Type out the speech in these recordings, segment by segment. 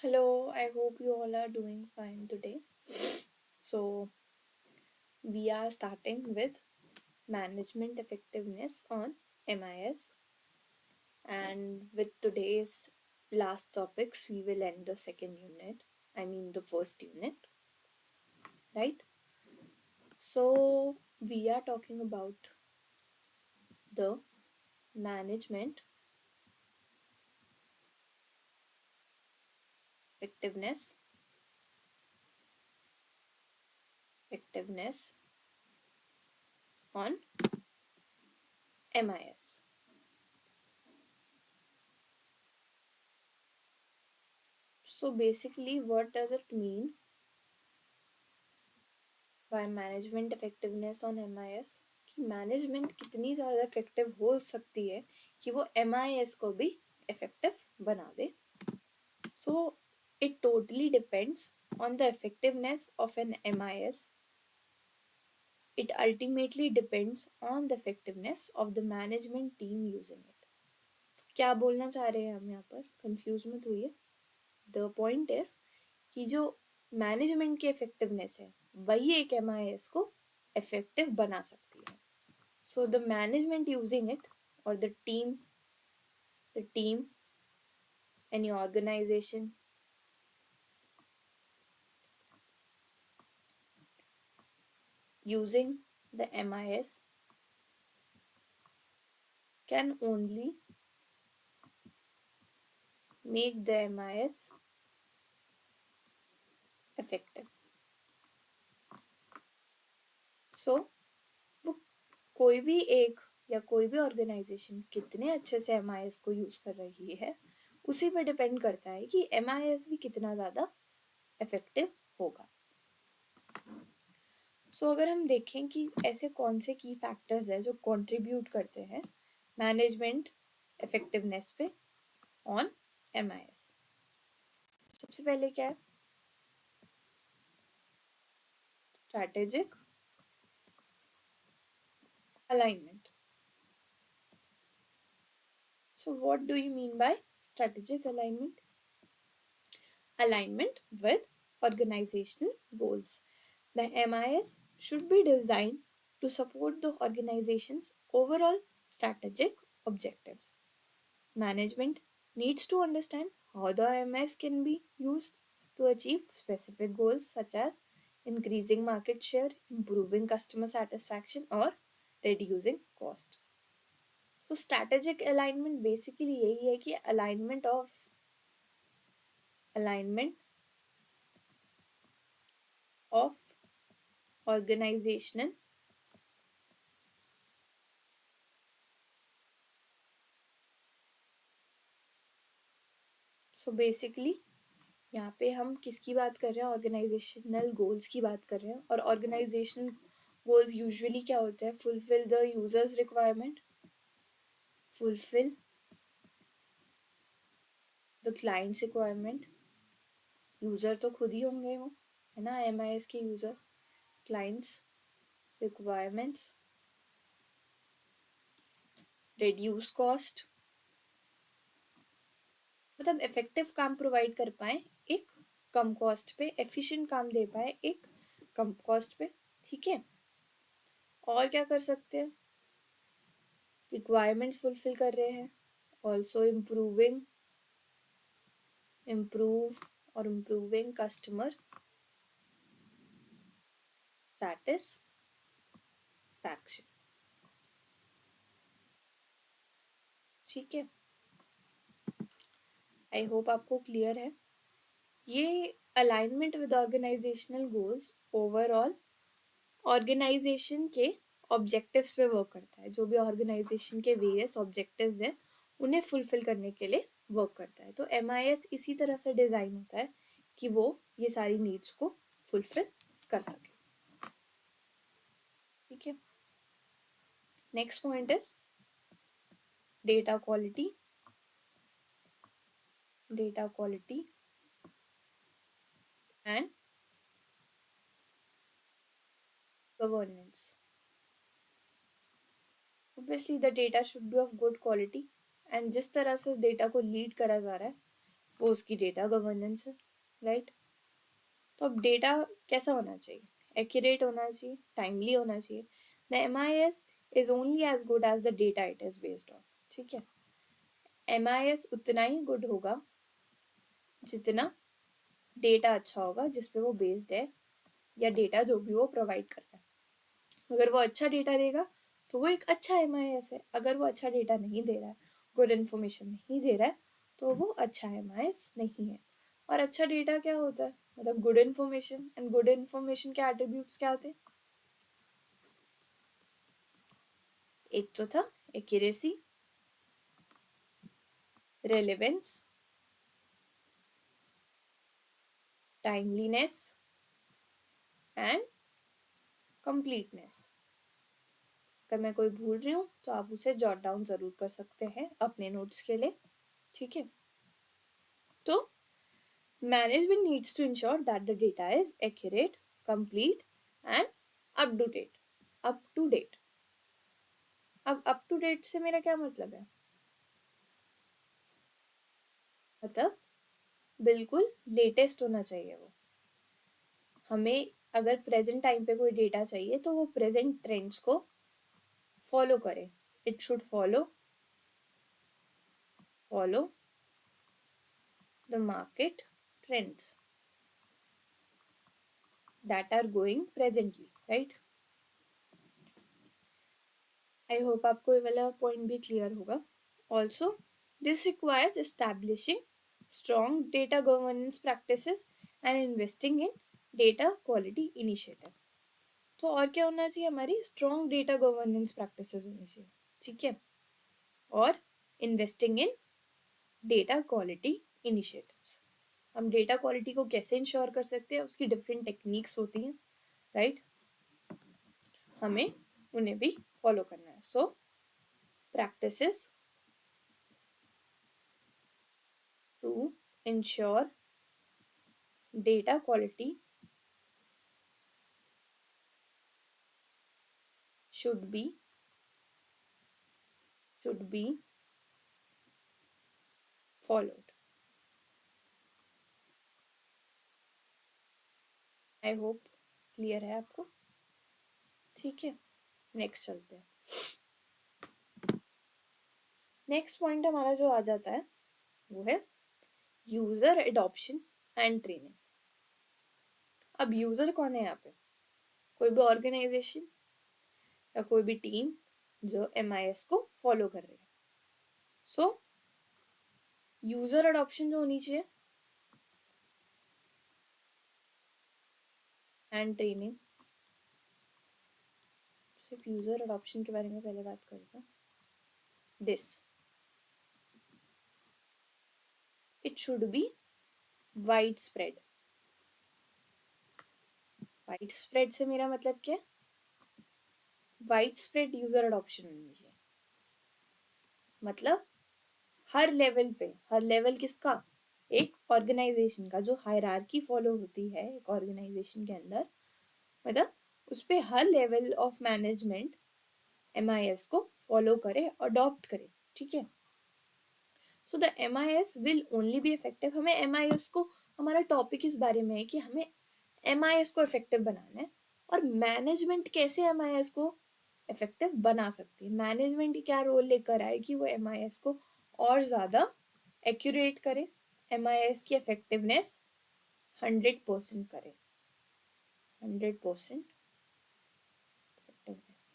Hello, I hope you all are doing fine today. So, we are starting with management effectiveness on MIS, and with today's last topics, we will end the second unit. I mean, the first unit, right? So, we are talking about the management effectiveness, effectiveness on MIS. So, basically, what does it mean by management effectiveness on MIS कि management कितनी ज़्यादा effective हो सकती है कि वो MIS को भी इफेक्टिव बना दे. So it totally depends on the effectiveness of an MIS. It ultimately depends on the effectiveness of the management team using it. तो क्या बोलना चाह रहे हैं हम यहाँ पर, कंफ्यूज मत हुई. द पॉइंट इज कि जो मैनेजमेंट की इफेक्टिवनेस है वही एक MIS को इफेक्टिव बना सकती है. So the management using it और the team any organization using the MIS can only make the MIS effective. So वो कोई भी एक या कोई भी ऑर्गेनाइजेशन कितने अच्छे से MIS को यूज कर रही है उसी पे डिपेंड करता है कि MIS भी कितना ज़्यादा इफेक्टिव होगा. सो अगर हम देखें कि ऐसे कौन से की फैक्टर्स हैं जो कंट्रीब्यूट करते हैं मैनेजमेंट इफेक्टिवनेस पे ऑन MIS. सबसे पहले क्या है, strategic alignment. So what do you mean by strategic alignment? Alignment with organizational goals. The MIS should be designed to support the organization's overall strategic objectives. Management needs to understand how the MIS can be used to achieve specific goals such as increasing market share, improving customer satisfaction, or reducing cost. So strategic alignment basically यही है कि alignment of organizational so basically यहाँ पे हम किसकी बात कर रहे हैं, ऑर्गेनाइजेशनल गोल्स की बात कर रहे हैं. और ऑर्गेनाइजेशनल गोल्स यूजुअली क्या होता है, fulfil the users requirement, fulfil the clients requirement. User तो खुद ही होंगे वो, है ना, MIS के user. Clients requirements, reduce cost, मतलब इफेक्टिव काम प्रोवाइड कर पाए एक कम कॉस्ट पे, एफिशिएंट काम दे पाए एक कम कॉस्ट पे. ठीक है, और क्या कर सकते हैं, रिक्वायरमेंट्स फुलफिल कर रहे हैं, ऑल्सो इम्प्रूविंग कस्टमर सेटिस्फैक्शन. ठीक है, आई होप आपको क्लियर है. ये alignment with organisational goals overall organisation के ऑब्जेक्टिव्स पे वर्क करता है. जो भी ऑर्गेनाइजेशन के वेरियस ऑब्जेक्टिव्स हैं उन्हें फुलफिल करने के लिए वर्क करता है. तो MIS इसी तरह से डिज़ाइन होता है कि वो ये सारी नीड्स को फुलफिल कर सके. ठीक है, next point is data quality and governance. Obviously the data should be of good quality, and जिस तरह से डेटा को लीड करा जा रहा है वो उसकी डेटा गवर्नेंस है, राइट। तो अब डेटा कैसा होना चाहिए, एक्यूरेट होना चाहिए, टाइमली होना चाहिए। The MIS is only as good as the data it is based on, ठीक है। MIS उतना ही गुड होगा जितना डेटा अच्छा होगा जिसपे वो बेस्ड है, या डेटा जो भी वो प्रोवाइड कर रहा है। अगर वो अच्छा डेटा देगा तो वो एक अच्छा MIS है, अगर वो अच्छा डेटा नहीं दे रहा है, गुड इन्फॉर्मेशन नहीं दे रहा है, तो वो अच्छा MIS नहीं है। और अच्छा डेटा क्या होता है, मतलब good information, and good information के एट्रीब्यूट्स क्या होते हैं, एक तो था accuracy, relevance, timeliness and completeness. अगर मैं कोई भूल रही हूँ तो आप उसे जॉट डाउन जरूर कर सकते हैं अपने नोट्स के लिए, ठीक है। तो management needs to ensure that the data is accurate, complete and up to date. up to date अब up to date से मेरा क्या मतलब है, मतलब बिल्कुल लेटेस्ट होना चाहिए वो। हमें अगर प्रेजेंट टाइम पे कोई डेटा चाहिए तो वो प्रेजेंट ट्रेंड्स को फॉलो करे। It should follow the market trends that are going presently, right. I hope आपको ये वाला पॉइंट भी क्लियर होगा। Also this requires establishing strong data governance practices and investing in data quality initiative। तो और क्या होना चाहिए, हमारी strong data governance practices होनी चाहिए, ठीक है, और investing in data quality initiatives। हम डेटा क्वालिटी को कैसे इंश्योर कर सकते हैं, उसकी डिफरेंट टेक्निक्स होती हैं, राइट। हमें उन्हें भी फॉलो करना है। सो practices to ensure data quality should be followed। I hope clear है आपको, ठीक है। नेक्स्ट चलते हैं। नेक्स्ट पॉइंट हमारा जो आ जाता है वो है यूजर एडॉप्शन एंड ट्रेनिंग। अब यूजर कौन है यहाँ पे, कोई भी ऑर्गेनाइजेशन या कोई भी टीम जो MIS को फॉलो कर रही है। सो यूजर एडॉप्शन जो होनी चाहिए एंड ट्रेनिंग। सिर्फ यूजर एडॉप्शन के बारे में पहले बात करते हैं। This it should be wide spread. Wide spread से मेरा मतलब क्या है, वाइड स्प्रेड यूजर एडॉप्शन होनी चाहिए, मतलब हर लेवल पे, हर लेवल किसका, एक ऑर्गेनाइजेशन का, जो हायरार्की फॉलो होती है एक ऑर्गेनाइजेशन के अंदर, मतलब उस पे हर लेवल ऑफ मैनेजमेंट MIS को फॉलो करे, अडॉप्ट करे, ठीक है। So the MIS will only be effective. हमें MIS को, हमारा टॉपिक इस बारे में है कि हमें MIS को इफेक्टिव बनाना है, और मैनेजमेंट कैसे MIS को इफेक्टिव बना सकती है, मैनेजमेंट क्या रोल लेकर आए कि वो MIS को और ज़्यादा एक्यूरेट करे, MIS की इफेक्टिवनेस 100% करे, 100% इफेक्टिवनेस।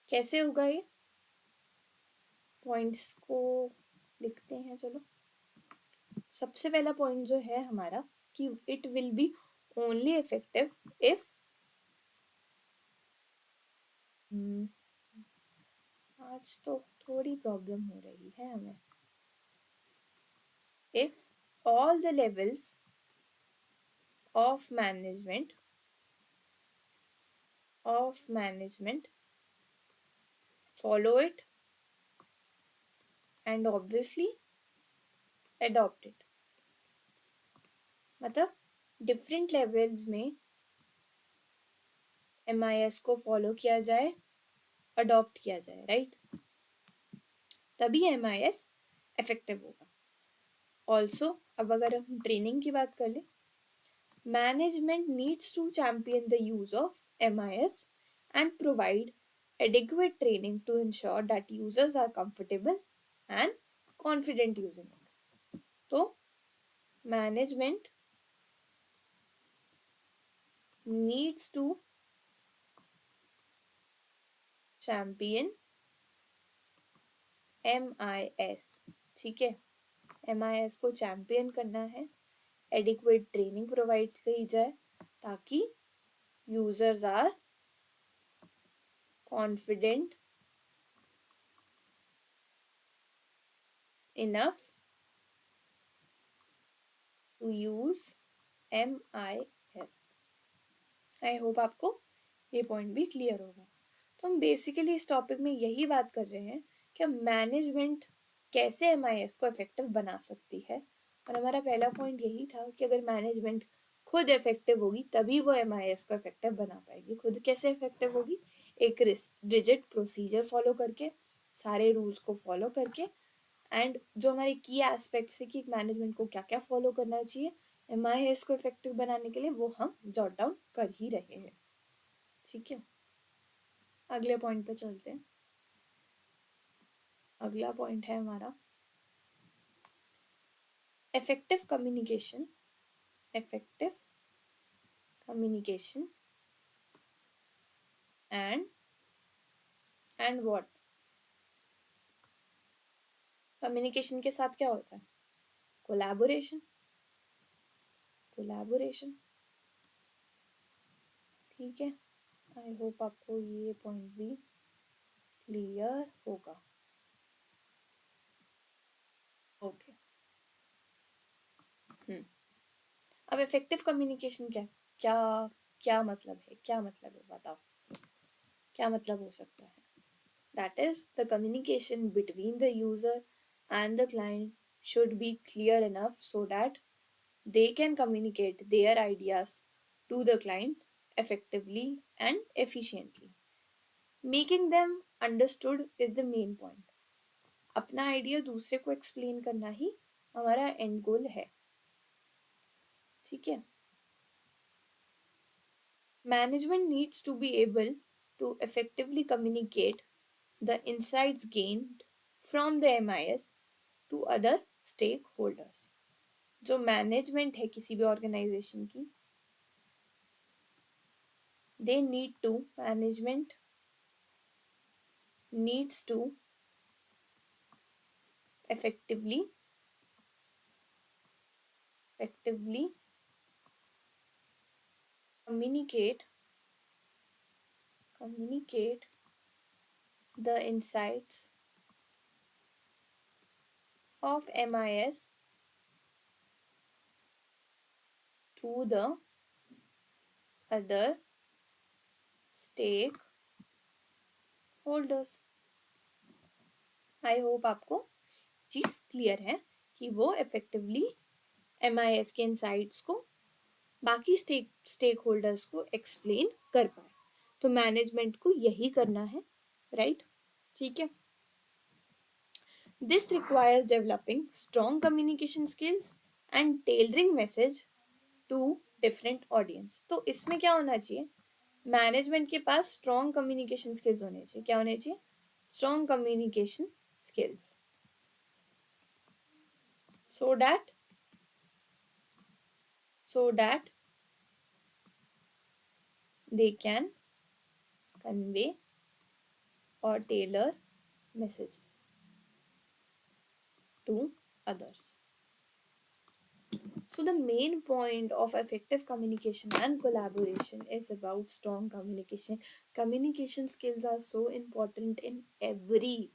कैसे होगा ये, पॉइंट्स को लिखते हैं, चलो। सबसे पहला पॉइंट जो है हमारा कि it will B only effective if, आज तो थोड़ी प्रॉब्लम हो रही है हमें, if all the levels of management follow it and obviously adopt it। मतलब डिफरेंट लेवल्स में MIS को फॉलो किया जाए अडॉप्ट किया जाए, राइट? तभी MIS इफेक्टिव होगा। ऑल्सो अब अगर हम ट्रेनिंग की बात कर ले, management needs to champion the use of MIS and provide adequate training to ensure that users are comfortable and confident using it. तो management needs to champion MIS, ठीक है? MIS को चैम्पियन करना है, एडिक्वेट ट्रेनिंग प्रोवाइड की जाए ताकि users are confident enough to use MIS। I hope आपको ये पॉइंट भी क्लियर होगा। तो हम बेसिकली इस टॉपिक में यही बात कर रहे हैं कि मैनेजमेंट कैसे MIS को इफेक्टिव बना सकती है, और हमारा पहला पॉइंट यही था कि अगर मैनेजमेंट खुद इफेक्टिव होगी तभी वो MIS को इफेक्टिव बना पाएगी। खुद कैसे इफेक्टिव होगी? एक रिजिड प्रोसीजर फॉलो करके, सारे रूल्स को फॉलो करके, एंड जो हमारे की एस्पेक्ट्स है कि मैनेजमेंट को क्या क्या फॉलो करना चाहिए MIS को इफेक्टिव बनाने के लिए, वो हम जॉट डाउन कर ही रहे हैं, ठीक है? अगले पॉइंट पे चलते हैं। अगला पॉइंट है हमारा effective communication and what? Communication के साथ क्या होता है? कोलैबोरेशन, ठीक है? आई होप आपको ये पॉइंट भी क्लियर होगा। ओके। अब इफेक्टिव कम्युनिकेशन क्या क्या मतलब है बताओ, क्या मतलब हो सकता है? That is, the communication between the user and the client should be clear enough so that they can communicate their ideas to the client effectively and efficiently. Making them understood is the main point. अपना idea दूसरे को explain करना ही हमारा and गोल है, ठीक है? Management needs to be able to effectively communicate the insights gained from the MIS to other stakeholders. जो management है किसी भी ऑर्गेनाइजेशन की, management needs to effectively communicate the insights of MIS to the other stakeholders. I hope आपको चीज clear है कि वो इफेक्टिवली MIS के इनसाइट्स को बाकी स्टेक होल्डर्स को एक्सप्लेन कर पाए। तो मैनेजमेंट को यही करना है, राइट? ठीक है। This requires developing strong communication skills and tailoring message to different audience. तो इसमें क्या होना चाहिए? मैनेजमेंट के पास स्ट्रॉन्ग कम्युनिकेशन स्किल्स होने चाहिए। क्या होने चाहिए? Strong communication skills, so that they can convey or tailor messages to others. So the main point of effective communication and collaboration is about strong communication. Communication skills are so important in every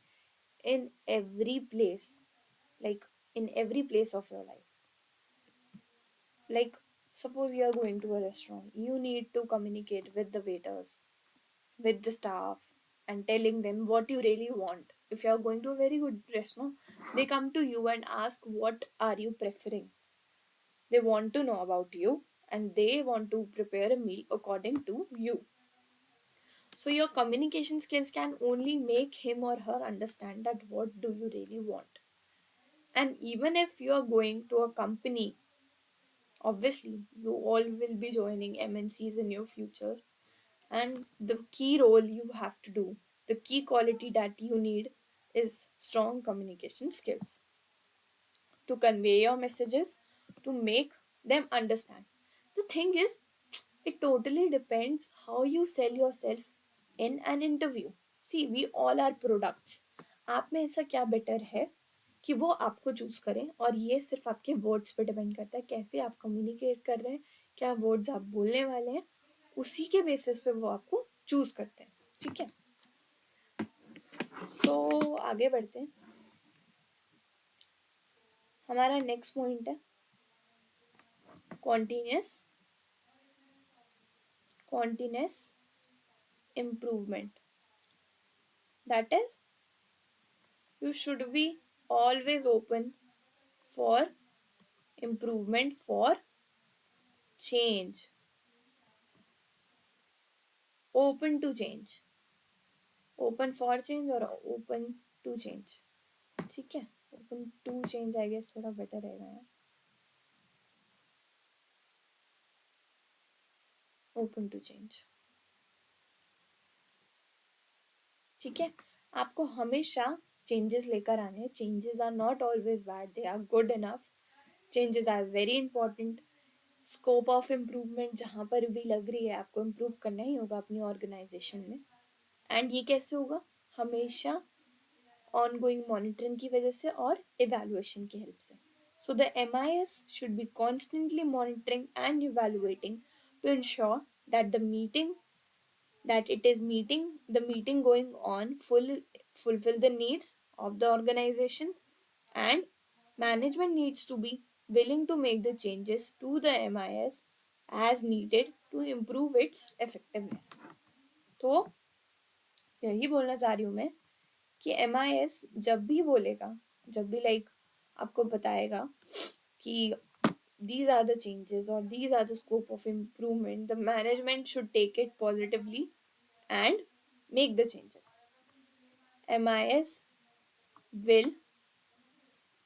place, like in every place of your life. Like suppose you are going to a restaurant, you need to communicate with the waiters, with the staff, and telling them what you really want. If you are going to a very good restaurant, they come to you and ask what are you preferring. They want to know about you and they want to prepare a meal according to you. So your communication skills can only make him or her understand that what do you really want. And even if you are going to a company, obviously you all will be joining MNCs in your future, and the key role you have to do, the key quality that you need is strong communication skills to convey your messages, to make them understand. The thing is, it totally depends how you sell yourself in an interview. See, we all are products. आप में ऐसा क्या better है कि वो आपको choose करें, और ये सिर्फ आपके वर्ड्स पे डिपेंड करता है, कैसे आप कम्युनिकेट कर रहे हैं, क्या वर्ड्स आप बोलने वाले हैं, उसी के बेसिस पे वो आपको चूज करते हैं. ठीक है, सो आगे बढ़ते हैं. हमारा नेक्स्ट पॉइंट है continuous improvement. That is, you should be always open for improvement, for change, open to change, open for change और open to change. ठीक है, open to change I guess थोड़ा better रहेगा यार. open to change. ठीक है, आपको हमेशा चेंजेस लेकर आने हैं. Changes are not always bad, they are good enough. Changes are very important. Scope of improvement जहाँ पर भी लग रही है आपको इम्प्रूव करना ही होगा अपनी ऑर्गेनाइजेशन में. एंड ये कैसे होगा? हमेशा ऑनगोइंग मॉनिटरिंग की वजह से और इवैल्यूएशन की हेल्प से. So the MIS should be constantly monitoring and evaluating to ensure that the meeting that it is meeting the meeting going on fulfill the needs of the organization, and management needs to be willing to make the changes to the MIS as needed to improve its effectiveness. तो यही बोलना चाह रही हूँ मैं कि MIS जब भी बोलेगा, जब भी आपको बताएगा कि these are the changes or these are the scope of improvement, the management should take it positively and make the changes. MIS will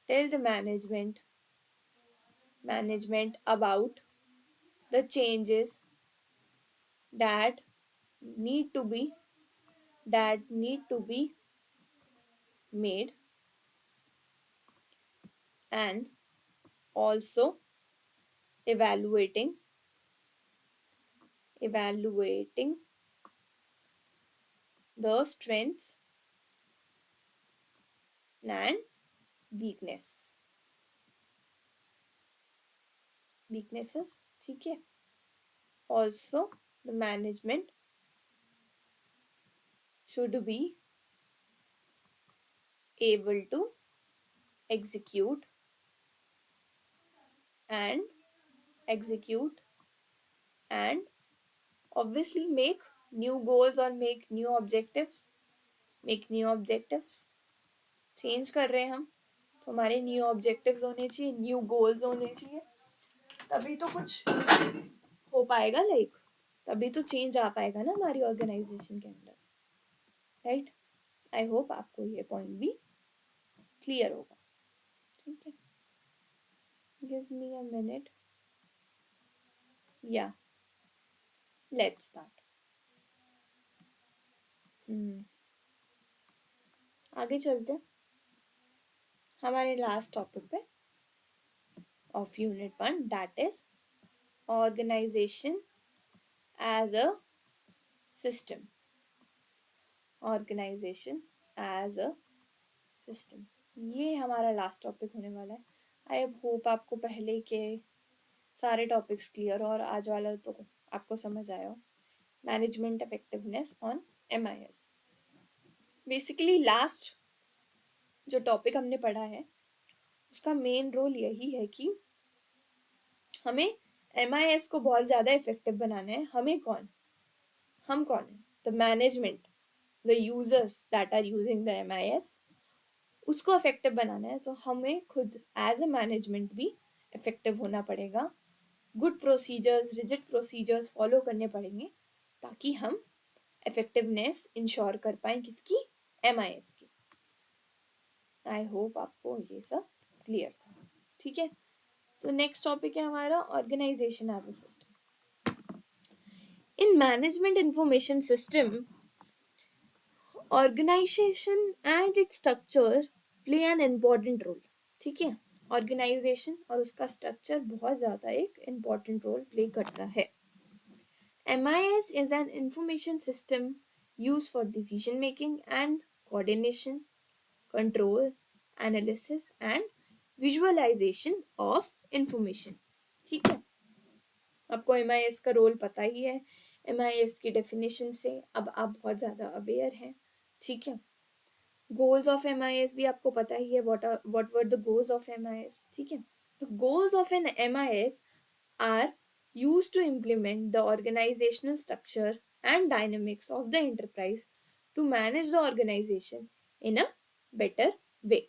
tell the management about the changes that need to be made, and also evaluating the strengths and weaknesses. ठीक है. Also the management should be able to execute and obviously make new goals or make new objectives. Change कर रहे हैं हम, तो हमारे new objectives होने चाहिए, न्यू गोल्स होने चाहिए, तभी तो कुछ हो पाएगा. तभी तो चेंज आ पाएगा ना हमारी ऑर्गेनाइजेशन के अंदर. राइट, आई होप आपको ये पॉइंट भी क्लियर होगा. ठीक है, गिव मी अ मिनट. या लेट्स स्टार्ट. आगे चलते हैं हमारे लास्ट टॉपिक पे of unit 1, that is organisation as a system. Organisation as a system, ये हमारा लास्ट टॉपिक होने वाला है. आई होप आपको पहले के सारे टॉपिक्स क्लियर और आज वाला तो आपको समझ आया हो. Management effectiveness on MIS. Basically last जो टॉपिक हमने पढ़ा है उसका मेन रोल यही है कि हमें MIS को बहुत ज़्यादा इफेक्टिव बनाना है. हम कौन है? The management, the users that are using the MIS, उसको इफेक्टिव बनाना है. तो हमें खुद एज अ मैनेजमेंट भी इफेक्टिव होना पड़ेगा. Good procedures, rigid procedures follow करने पड़ेंगे ताकि हम इफेक्टिवनेस इंश्योर कर पाए किसकी, MIS की। आई होप आपको ये सब क्लियर था। ठीक है, तो नेक्स्ट टॉपिक है हमारा organisation as a system. In management information system, organisation and its structure play an important role. ठीक है, ऑर्गेनाइजेशन और उसका स्ट्रक्चर बहुत ज़्यादा एक इम्पॉर्टेंट रोल प्ले करता है। MIS is an information system used for decision making and coordination, control, analysis and visualization of information। ठीक है, आपको MIS का रोल पता ही है। MIS की डेफिनेशन से अब आप बहुत ज़्यादा अवेयर हैं। ठीक है, गोल्स ऑफ MIS भी आपको पता ही है, what were the goals of MIS। ठीक है, तो goals of an MIS are used to implement the organizational structure and dynamics of the enterprise to manage the organization in a better way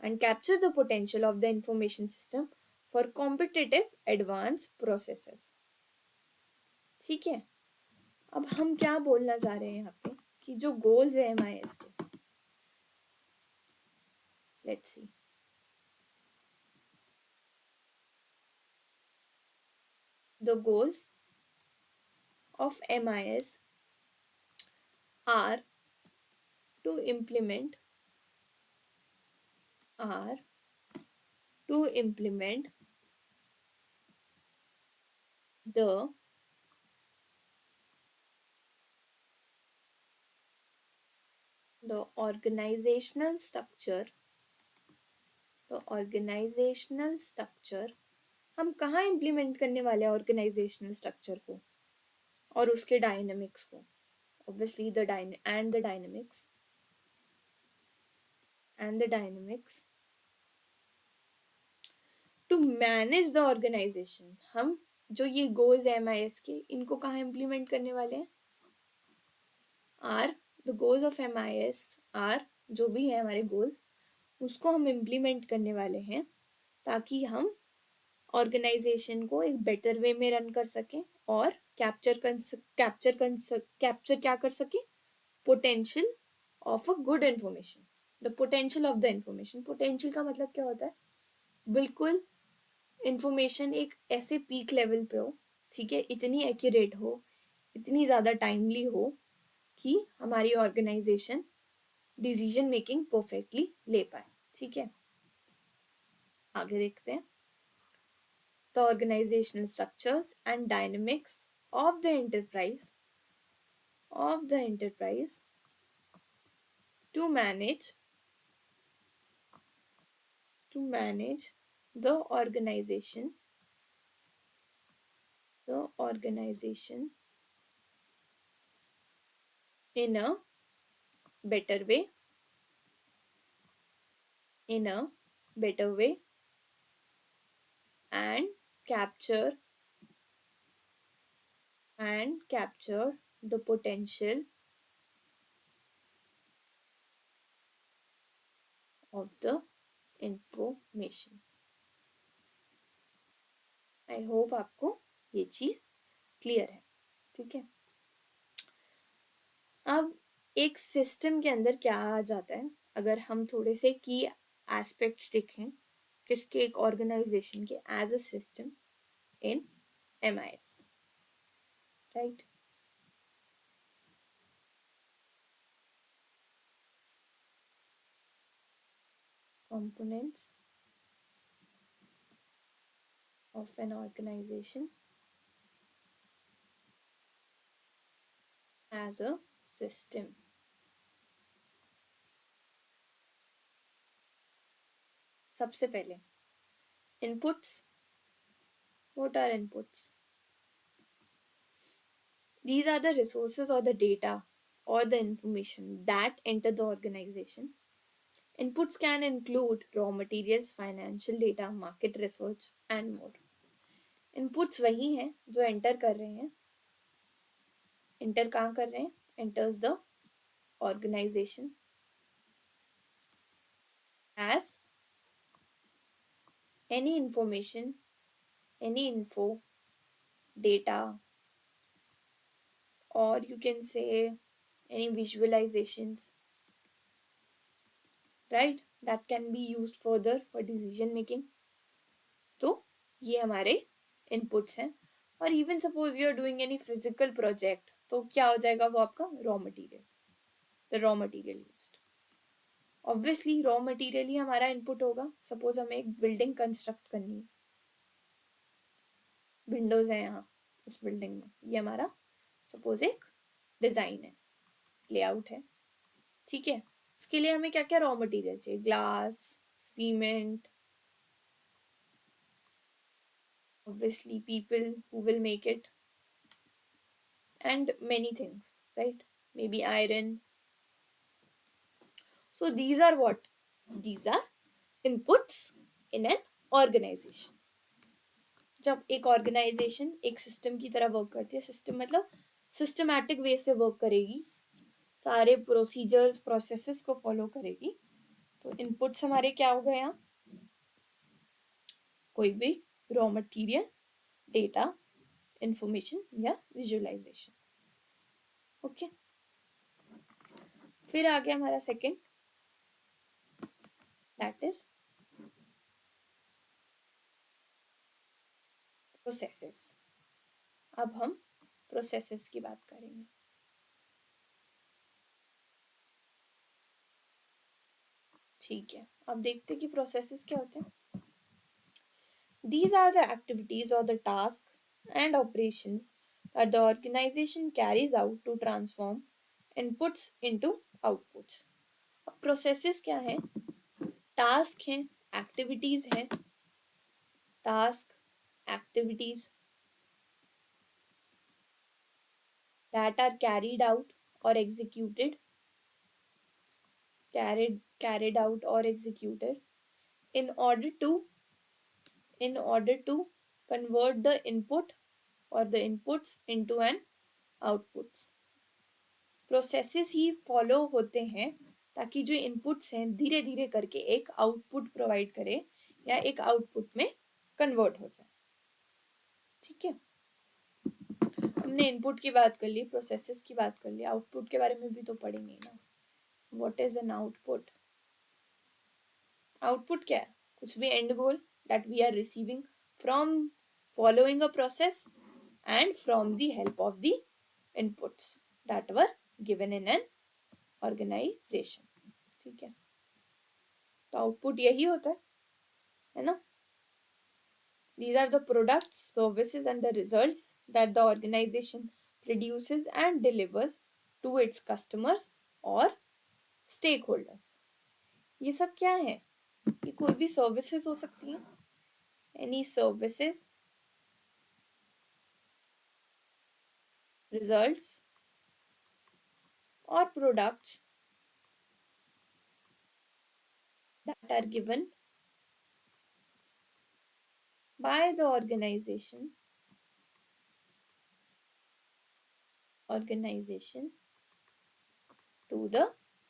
and capture the potential of the information system for competitive advanced processes। ठीक है, अब हम क्या बोलना चाह रहे हैं यहाँ पे कि जो गोल्स है MIS के, let's see. The goals of MIS are to implement are to implement the organizational structure, the organizational structure, हम कहाँ इम्प्लीमेंट करने वाले हैं ऑर्गेनाइजेशनल स्ट्रक्चर को और उसके डायनेमिक्स को, obviously the dynamics to manage the organisation. हम जो ये गोल्स है MIS के, इनको कहाँ इम्प्लीमेंट करने वाले हैं, are the goals of MIS are, जो भी है हमारे गोल्स, उसको हम इम्प्लीमेंट करने वाले हैं ताकि हम ऑर्गेनाइजेशन को एक बेटर वे में रन कर सकें और कैप्चर क्या कर सकें, potential of a good information, the potential of the information. Potential का मतलब क्या होता है, बिल्कुल इंफॉर्मेशन एक ऐसे पीक लेवल पे हो, ठीक है, इतनी एक्यूरेट हो, इतनी ज़्यादा टाइमली हो कि हमारी ऑर्गेनाइजेशन डिसीजन मेकिंग परफेक्टली ले पाए। ठीक है, आगे देखते हैं। The organizational structures and dynamics of the enterprise to manage the organization in a better way and capture the potential of the information। I hope आपको ये चीज क्लियर है। ठीक है, अब एक सिस्टम के अंदर क्या आ जाता है, अगर हम थोड़े से की एस्पेक्ट्स देखें किसके, एक ऑर्गेनाइजेशन के as a system in MIS, right. Components of an organization as a system। सबसे पहले inputs। What are inputs? These are the resources or the data or the information that enter the organization। Inputs can include raw materials, financial data, market research and more। Inputs वही हैं जो enter कर रहे हैं, enter कहाँ कर रहे हैं, enters the organization as any information, any info, data, or you can say any visualizations, right, that can be used further for decision making. तो ये हमारे inputs हैं. और even suppose you are doing any physical project, तो क्या हो जाएगा वो आपका raw material, the raw material used. Obviously raw material ही हमारा input होगा. Suppose हमें एक building construct करनी है, विंडोज है यहाँ उस बिल्डिंग में, ये हमारा सपोज एक डिजाइन है, लेआउट है, ठीक है. उसके लिए हमें क्या क्या रॉ मटेरियल चाहिए, glass, cement, obviously people who will make it, and many things, right, maybe iron. So these are what, these are inputs in an organization. जब एक ऑर्गेनाइजेशन एक सिस्टम की तरह वर्क करती है, सिस्टम मतलब सिस्टमैटिक वे से वर्क करेगी, सारे प्रोसीजर्स प्रोसेसेस को फॉलो करेगी, तो इनपुट्स हमारे क्या हो गए यहाँ, कोई भी रॉ मटेरियल, डेटा, इंफॉर्मेशन या विजुअलाइजेशन. ओके, फिर आ गया हमारा सेकंड, दैट इज प्रोसेसेस. अब हम प्रोसेसेस की बात करेंगे. ठीक है, अब देखते हैं कि प्रोसेसेस क्या होते हैं. These are the activities or the tasks and operations that the organization carries out to transform inputs into outputs. अब प्रोसेसेस क्या हैं, टास्क हैं, एक्टिविटीज हैं, task activities that are carried out or executed, carried out or executed in order to convert the input or the inputs into an outputs. Processes he follow होते हैं ताकि जो inputs हैं धीरे धीरे करके एक आउटपुट प्रोवाइड करे या एक आउटपुट में कन्वर्ट हो जाए. ठीक है, हमने इनपुट की बात कर ली, प्रोसेसेस की बात कर ली, आउटपुट के बारे में भी तो पढ़ेंगे ना. What is an output? Output क्या है, कुछ भी end goal that we are receiving from following a process and from the help of the inputs that were given in an organisation. ठीक है, तो आउटपुट यही होता है ना. These are the products, services and the results that the organization produces and delivers to its customers or stakeholders. ये सब क्या है, ये कोई भी सर्विसेज हो सकती हैं, any services, results or products that are given by the organization to the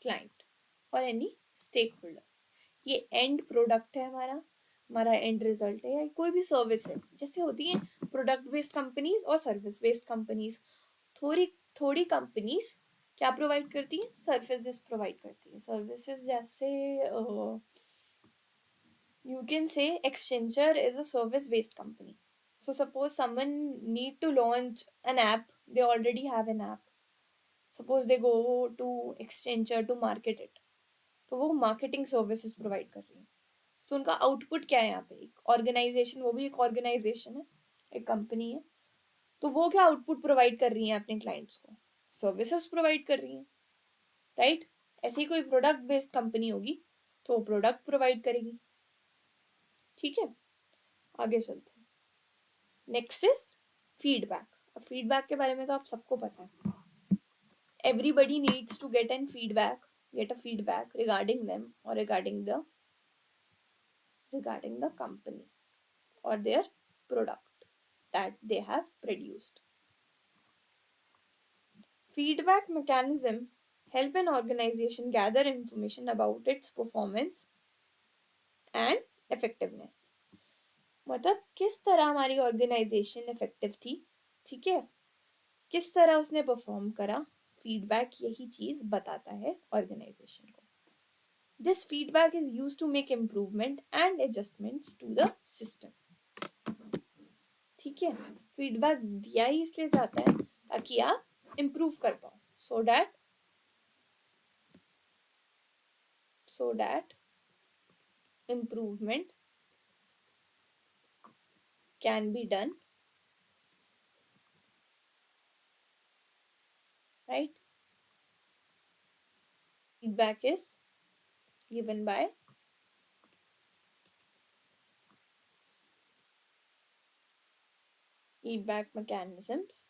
client or any stakeholders. ये एंड प्रोडक्ट है हमारा, हमारा एंड रिजल्ट है, या कोई भी सर्विसेज जैसे होती है प्रोडक्ट बेस्ड कंपनीज और सर्विस बेस्ड कंपनीज. थोड़ी कंपनीज क्या प्रोवाइड करती है, सर्विसेज प्रोवाइड करती है. सर्विसेज जैसे you can say Accenture is a service based company. So suppose someone need to launch an app, they already have an app, suppose they go to Accenture to market it, तो वो marketing services provide कर रही है. सो उनका output क्या है यहाँ पे, एक ऑर्गेनाइजेशन, वो भी एक ऑर्गेनाइजेशन है, एक कंपनी है, तो वो क्या आउटपुट प्रोवाइड कर रही है अपने क्लाइंट्स को, सर्विसेज प्रोवाइड कर रही है, राइट. ऐसे ही कोई प्रोडक्ट बेस्ड कंपनी होगी तो वो प्रोडक्ट प्रोवाइड करेगी. ठीक है, आगे चलते हैं. Next is feedback. अब फीडबैक के बारे में तो आप सबको पता है. Everybody needs to get an feedback, get a feedback regarding them or regarding the company or their product that they have produced. Feedback mechanism help an organization gather information about its performance and effectiveness. मतलब किस तरह हमारी organisation effective थी, ठीक है, किस तरह उसने परफॉर्म करा, फीडबैक यही चीज बताता है ऑर्गेनाइजेशन को. This feedback is used to make improvement and adjustments to the system. ठीक है, फीडबैक दिया ही इसलिए जाता है ताकि आप इम्प्रूव कर पाओ, so that improvement can be done, right? Feedback is given by feedback mechanisms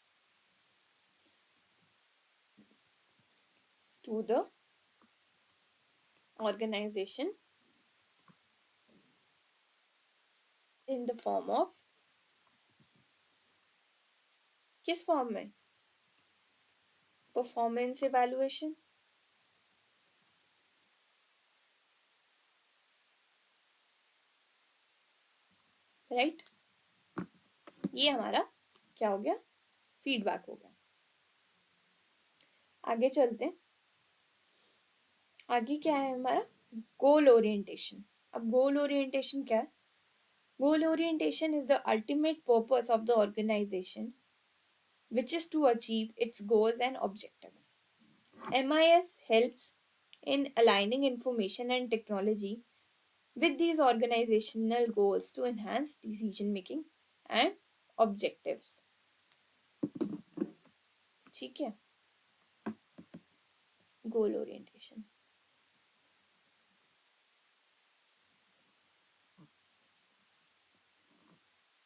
to the organization in the form of, किस फॉर्म में? Performance evaluation, right? ये हमारा क्या हो गया? फीडबैक हो गया. आगे चलते हैं. आगे क्या है हमारा? Goal orientation. अब गोल ओरिएंटेशन क्या है? Goal orientation is the ultimate purpose of the organization which is to achieve its goals and objectives. MIS helps in aligning information and technology with these organizational goals to enhance decision making and objectives. ठीक है, goal orientation.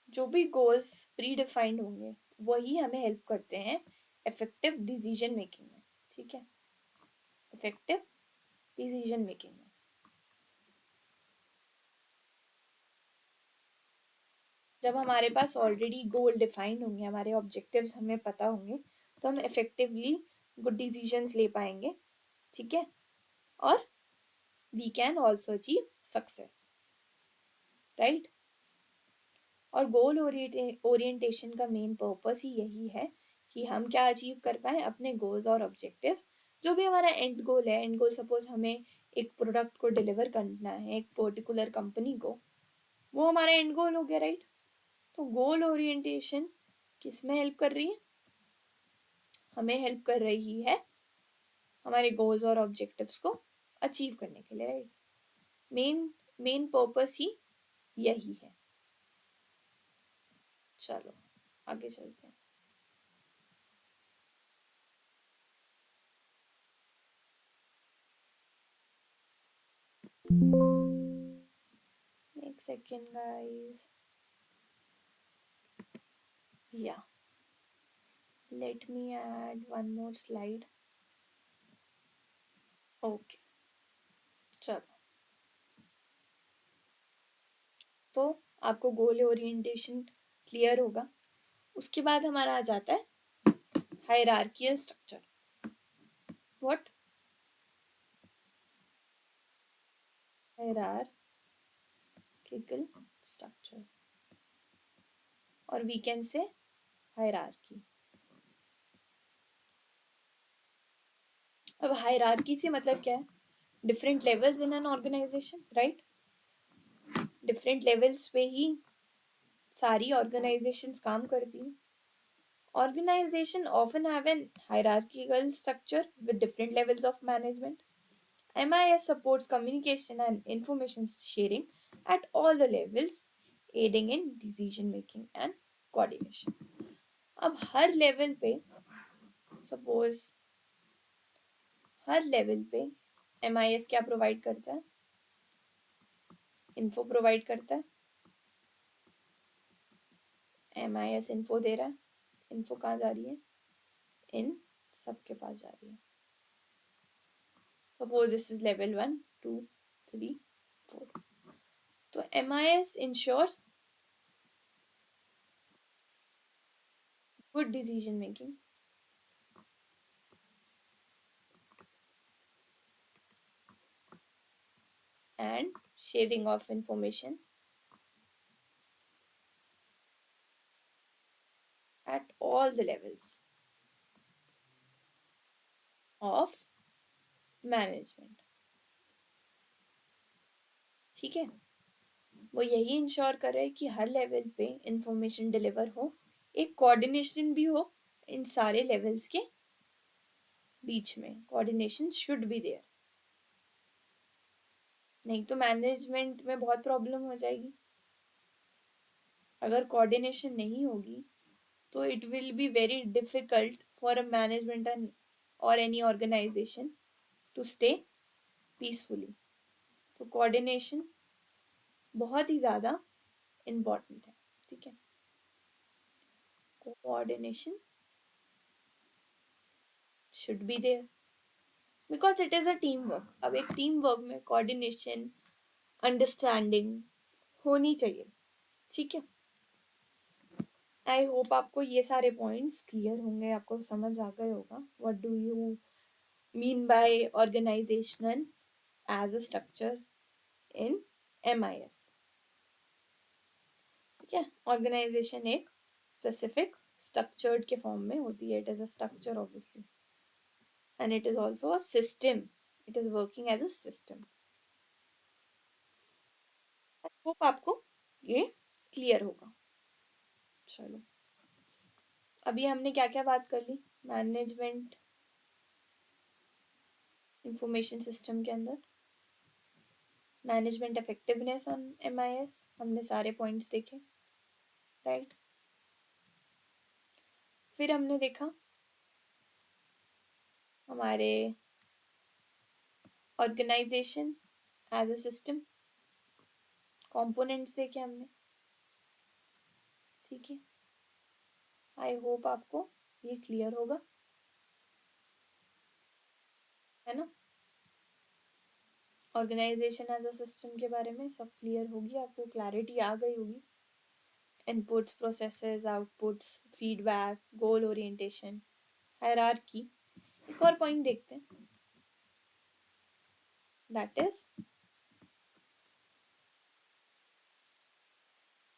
जो भी goals pre defined होंगे वही हमें help करते हैं effective decision making में. ठीक है, इफेक्टिव डिसीजन मेकिंग में. जब हमारे पास ऑलरेडी गोल डिफाइंड होंगे, हमारे ऑब्जेक्टिव्स हमें पता होंगे, तो हम इफेक्टिवली गुड डिसीजंस ले पाएंगे. ठीक है, और we can also achieve success, right? और गोल ओरिएंटेशन का मेन पर्पस ही यही है कि हम क्या अचीव कर पाए, अपने गोल्स और ऑब्जेक्टिव्स. जो भी हमारा एंड गोल है, एंड गोल सपोज हमें एक प्रोडक्ट को डिलीवर करना है एक पर्टिकुलर कंपनी को, वो हमारा एंड गोल हो गया, राइट? तो गोल ओरिएंटेशन किस में हेल्प कर रही है? हमें हेल्प कर रही है हमारे गोल्स और ऑब्जेक्टिव्स को अचीव करने के लिए, राइट? मेन पर्पस ही यही है. चलो आगे चलते हैं. एक second guys. Yeah, let me add one more slide. Okay, चलो. तो आपको गोल ओरिएंटेशन क्लियर होगा. उसके बाद हमारा आ जाता है hierarchical structure. What? Hierarchical structure, और वी कैन से हायरार्की. अब हायरार्की से मतलब क्या है? Different levels in an organisation, right? Different levels पे ही सारी ऑर्गेनाइजेशंस काम करती हैं. Organization often have an hierarchical structure with different levels of management. MIS supports communication and information sharing at all the levels, aiding in decision making and coordination. अब हर level पे, suppose हर level पे MIS क्या provide करता है? Info provide करता है. MIS info दे रहा है. इन्फो कहाँ जा रही है? इन सबके पास जा रही है. Suppose this is level 1, 2, 3, 4. तो MIS ensures good decision making, and sharing of information at all the levels. Of management. ठीक है, वो यही इंश्योर करे कि हर लेवल पे इंफॉर्मेशन डिलीवर हो, एक कोऑर्डिनेशन भी हो इन सारे लेवल्स के बीच में, कोऑर्डिनेशन शुड बी देयर, नहीं तो मैनेजमेंट में बहुत प्रॉब्लम हो जाएगी। अगर कोऑर्डिनेशन नहीं होगी तो it will be very difficult for a management और any organization to stay peacefully. तो कोऑर्डिनेशन बहुत ही ज़्यादा इम्पॉर्टेंट है। ठीक है, coordination should be there because it is a team work. अब एक टीम वर्क में कोऑर्डिनेशन, अंडरस्टैंडिंग होनी चाहिए। ठीक है, आई होप आपको ये सारे पॉइंट्स क्लियर होंगे, आपको समझ आ गए होगा what do you mean by organisational as a structure in MIS। ठीक है, ऑर्गेनाइजेशन एक स्पेसिफिक स्ट्रक्चर्ड के फॉर्म में होती है, it is a structure obviously, and it is also a system, it is working as a system. I hope आपको ये clear होगा। चलो, अभी हमने क्या क्या बात कर ली मैनेजमेंट इंफॉर्मेशन सिस्टम के अंदर। मैनेजमेंट इफेक्टिवनेस ऑन MIS, हमने सारे पॉइंट्स देखे, राइट। फिर हमने देखा हमारे organisation as a system, components देखे हमने। ठीक है, आई होप आपको ये क्लियर होगा, है ना। ऑर्गेनाइजेशन एज अ सिस्टम के बारे में सब क्लियर होगी, आपको क्लैरिटी आ गई होगी। इनपुट्स, प्रोसेसेस, आउटपुट्स, फीडबैक, गोल ओरिएंटेशन, हायरार्की। एक और पॉइंट देखते हैं, that is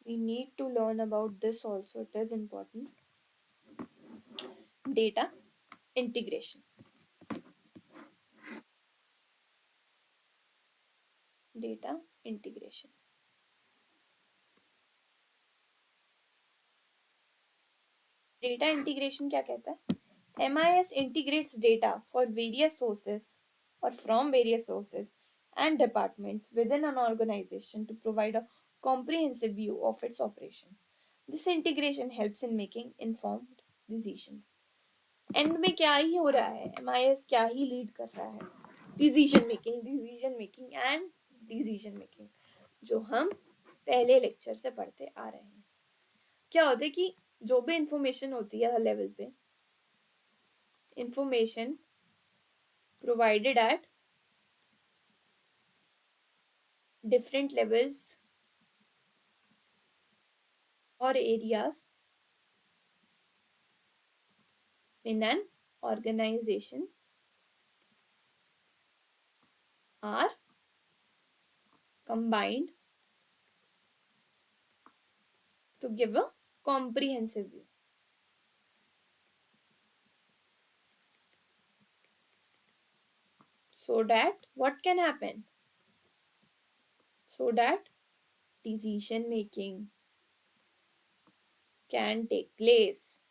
we need to learn about this also, it is important, data integration। Data integration, data integration क्या कहता है? MIS integrates data for various sources or from various sources and departments within an organization to provide a comprehensive view of its operation. This integration helps in making informed decisions. And में क्या ही हो रहा है, MIS क्या ही lead कर रहा है? Decision making and decision making, जो हम पहले लेक्चर से पढ़ते आ रहे हैं। क्या होता है कि जो भी इंफॉर्मेशन होती है हर लेवल पे, information provided eight different levels or areas in an organization are combined to give a comprehensive view. So that what can happen? So that decision making can take place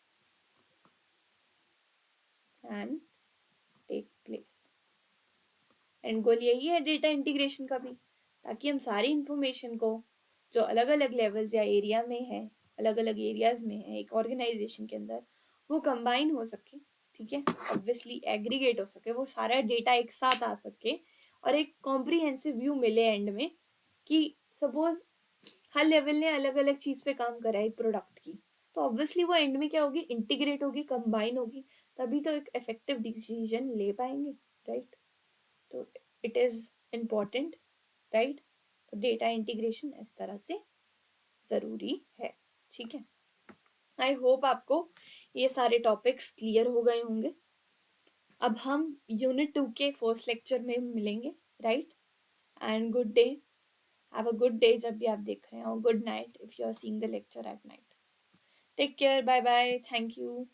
and take place. And goal यही है data integration का भी, ताकि हम सारी information को जो अलग अलग लेवल्स या एरिया में है, अलग अलग एरियाज में है एक ऑर्गेनाइजेशन के अंदर, वो कंबाइन हो सके। ठीक है, ऑब्वियसली एग्रीगेट हो सके, वो सारा डेटा एक साथ आ सके और एक कॉम्प्रिहेंसिव व्यू मिले एंड में कि सपोज हर लेवल ने अलग अलग चीज पे काम करा है एक प्रोडक्ट की, तो ऑब्वियसली वो एंड में क्या होगी, इंटीग्रेट होगी, कंबाइन होगी, तभी तो एक इफेक्टिव डिसीजन ले पाएंगे, राइट। तो इट इज इम्पॉर्टेंट, राइट। तो डेटा इंटीग्रेशन इस तरह से जरूरी है। ठीक है, आई होप आपको ये सारे टॉपिक्स क्लियर हो गए होंगे। अब हम यूनिट 2 के फर्स्ट लेक्चर में मिलेंगे, right. And good day, have a good day जब भी आप देख रहे हैं, और good night if you are seeing the lecture at night. Take care, bye bye, thank you.